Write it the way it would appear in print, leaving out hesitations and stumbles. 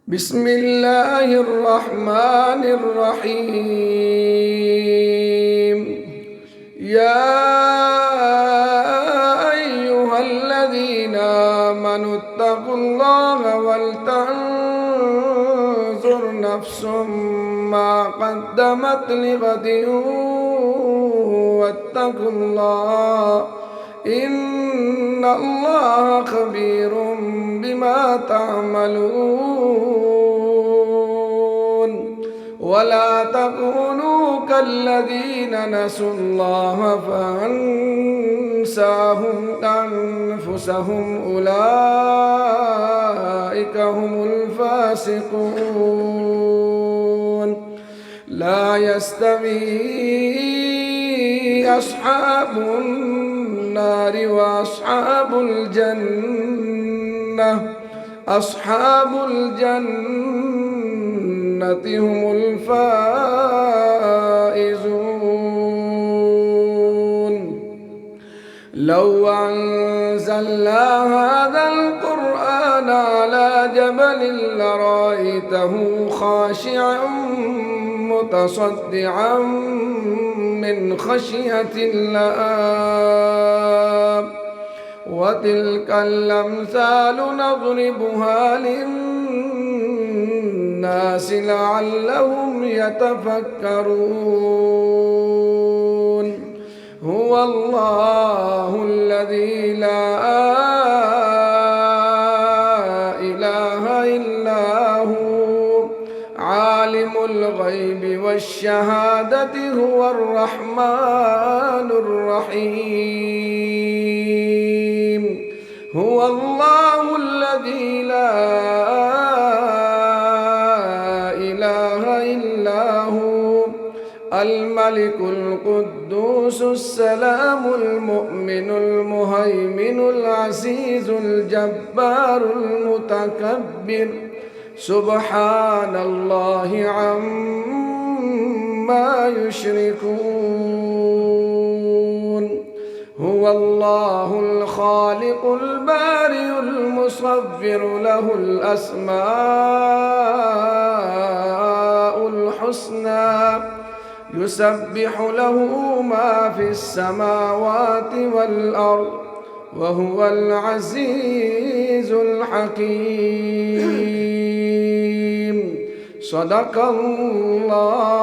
بسم الله الرحمن الرحيم. يا أيها الذين آمنوا اتقوا الله ولتنظر نفس ما قدمت لغد واتقوا الله إن الله خبير بما تعملون. ولا تكونوا كالذين نسوا الله فأنساهم أنفسهم أولئك هم الفاسقون. لا يستوي أصحاب النار وأصحاب الجنة هم الفائزون. لو أنزلنا هذا القرآن على جبل لرأيته خاشعا متصدعا من خشية الله. وتلك الأمثال نضربها للناس لعلهم يتفكرون. هو الله الذي لا إله إلا هو عالم الغيب والشهادة هو الرحمن الرحيم. هو الله الذي لا إله إلا هو الملك القدوس السلام المؤمن المهيمن العزيز الجبار المتكبر سبحان الله عما يشركون. هو الله الخالق البارئ المصور له الأسماء الحسنى يسبح له ما في السماوات والأرض وهو العزيز الحكيم. صدق الله.